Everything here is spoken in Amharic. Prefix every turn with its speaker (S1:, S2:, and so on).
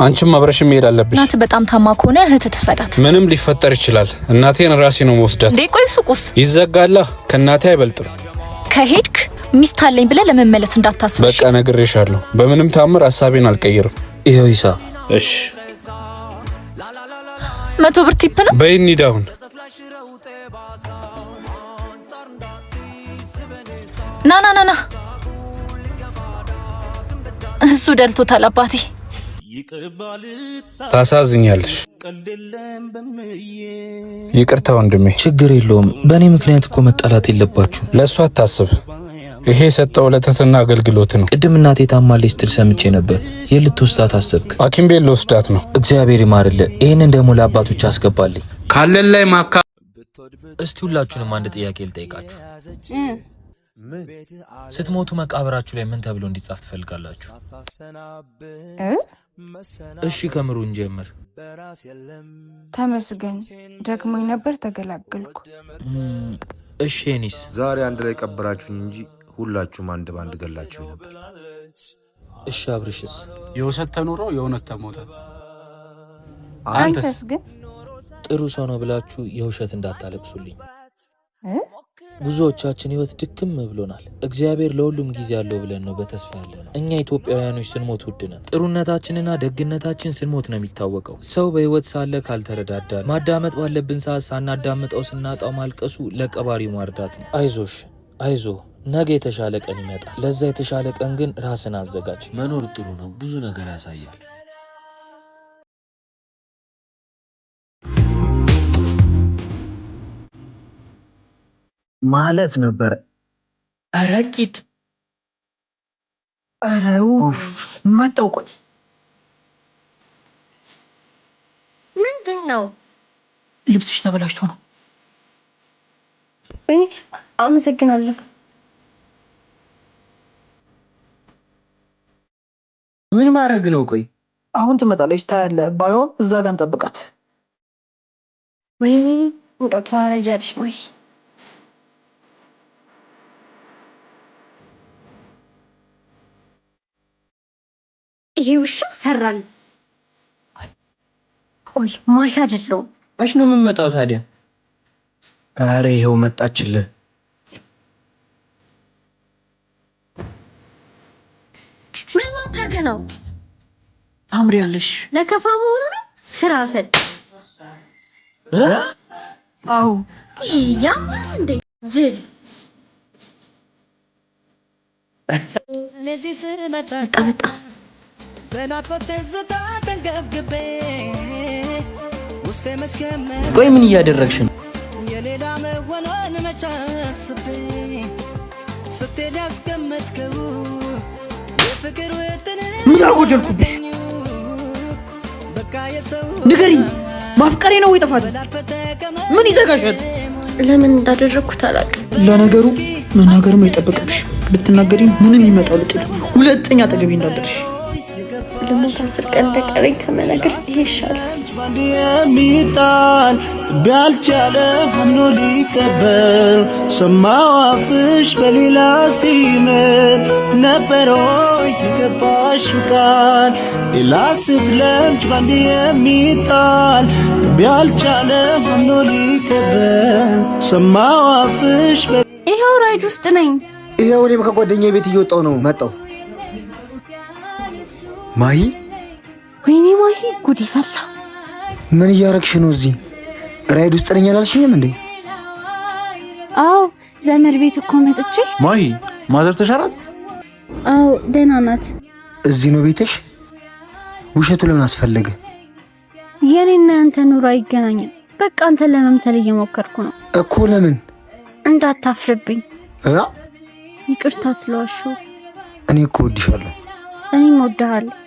S1: አንቺም አብረሽ መሄድ አለብሽ።
S2: እናት በጣም ታማ ከሆነ እህት ትሰዳት።
S1: ምንም ሊፈጠር ይችላል። እናቴን ራሴ ነው ወስዳት።
S2: ቆይ ሱቁስ
S1: ይዘጋላ። ከእናቴ አይበልጥም።
S2: ከሄድክ ሚስት አለኝ ብለህ ለመመለስ እንዳታስብ።
S1: በቃ ነግሬሻለሁ። በምንም ታምር ሐሳቤን አልቀይርም።
S3: ይሄው ይሳ
S1: እሺ
S2: 100 ብር ቲፕ ነው።
S1: በይኒ ዳውን
S2: ና እሱ ደልቶታል አባቴ።
S1: ታሳዝኛለሽ። ይቅርታ ወንድሜ።
S3: ችግር የለውም። በእኔ ምክንያት እኮ መጣላት የለባችሁ።
S1: ለእሱ አታስብ። ይሄ የሰጠው ለተትና አገልግሎት ነው።
S3: ቅድም እናቴ ታማለች ስትል ሰምቼ ነበር። የልትወስዳት አሰብክ?
S1: ሐኪም ቤት ልወስዳት ነው።
S3: እግዚአብሔር ይማርልህ። ይህንን ደግሞ ለአባቶች አስገባልኝ።
S1: ካለን ላይ ማካ።
S3: እስቲ ሁላችሁንም አንድ ጥያቄ ልጠይቃችሁ። ስትሞቱ መቃብራችሁ ላይ ምን ተብሎ እንዲጻፍ ትፈልጋላችሁ? እሺ ከምሩ እንጀምር።
S4: ተመስገን ደክሞኝ ነበር ተገላገልኩ።
S3: እሺ እኔስ?
S5: ዛሬ አንድ ላይ ቀበራችሁኝ እንጂ ሁላችሁም አንድ ባንድ ገላችሁ ነበር።
S3: እሺ አብርሽስ?
S1: የውሸት ተኖሮ የእውነት ተሞተ።
S4: አንተስ ግን
S3: ጥሩ ሰው ነው ብላችሁ የውሸት እንዳታለቅሱልኝ። ብዙዎቻችን ህይወት ድክም ብሎናል። እግዚአብሔር ለሁሉም ጊዜ ያለው ብለን ነው በተስፋ ያለነው። እኛ ኢትዮጵያውያኖች ስንሞት ውድ ነን። ጥሩነታችንና ደግነታችን ስንሞት ነው የሚታወቀው። ሰው በህይወት ሳለ ካልተረዳዳ፣ ማዳመጥ ባለብን ሰዓት ሳናዳምጠው ስናጣው ማልቀሱ ለቀባሪው ማርዳት ነው። አይዞ ነገ የተሻለ ቀን ይመጣል። ለዛ የተሻለ ቀን ግን ራስን አዘጋጅ። መኖር ጥሩ ነው፣ ብዙ ነገር ያሳያል።
S6: ማለት ነበር።
S7: አራቂት አራው መጣው። ቆይ
S8: ምንድነው?
S7: ልብስሽ ተበላሽቶ ነው።
S8: ወይ አመሰግናለሁ።
S7: ምን ማድረግ ነው? ቆይ አሁን ትመጣለች ታያለህ። ባይሆን እዛ ጋር እንጠብቃት።
S8: ወይ ወጣ ታረጃለሽ ወይ? ይሄ ውሻ ሰራል። ቆይ ማይ አይደለም።
S7: እሺ ነው የምመጣው ታዲያ?
S6: አረ ይሄው መጣችልህ።
S8: ምን ማድረግ ነው?
S7: ታምሪያለሽ።
S8: ለከፋ መሆኑ ነው። ስራ ፈት
S7: አው
S8: ያ እንዴ ጅል ለዚህ ስመጣ ተመጣ
S7: ቆይ ምን እያደረግሽ ነው? ምን አጎደልኩብሽ? ንገሪኝ። ማፍቀሬ ነው ወይ ጥፋት? ምን ይዘጋሻል?
S8: ለምን እንዳደረኩት አላውቅም።
S7: ለነገሩ መናገርም አይጠበቅብሽ። ብትናገሪ ምንም ይመጣል። ሁለተኛ አጠገቤ እንዳትደርሽ።
S8: ለሞት 10 ቀን እንደቀረኝ ከመናገር ይሄ ይሻላል።
S6: የሚጣል ቢያልቻለ ሆኖ ሊቀበል ሰማው አፍሽ በሌላ ሲምል ነበሮ የገባሽ ቃል ሌላ ስትለምጅ ባንድ የሚጣል ቢያልቻለ ሆኖ ሊቀበል ሰማው አፍሽ።
S4: ይሄው ራይድ ውስጥ ነኝ።
S6: ይሄው እኔም ከጓደኛዬ ቤት እየወጣው ነው መጣው። ማሂ
S4: ወይኔ ማሂ ጉድ ይፈላ።
S6: ምን እያረግሽ ነው እዚህ? ራይድ ውስጥ ነኝ አላልሽኝም እንዴ?
S4: አዎ ዘመድ ቤት እኮ መጥቼ።
S5: ማሂ ማዘር ተሻላት?
S4: አዎ ደህና ናት።
S6: እዚህ ነው ቤትሽ? ውሸቱ ለምን አስፈለገ?
S4: የኔና ያንተ ኑሮ አይገናኝም። በቃ አንተ ለመምሰል እየሞከርኩ ነው
S6: እኮ። ለምን?
S4: እንዳታፍርብኝ። ይቅርታ ስለዋሹ።
S6: እኔ እኮ ወድሻለሁ።
S4: እኔም ወድሃለሁ።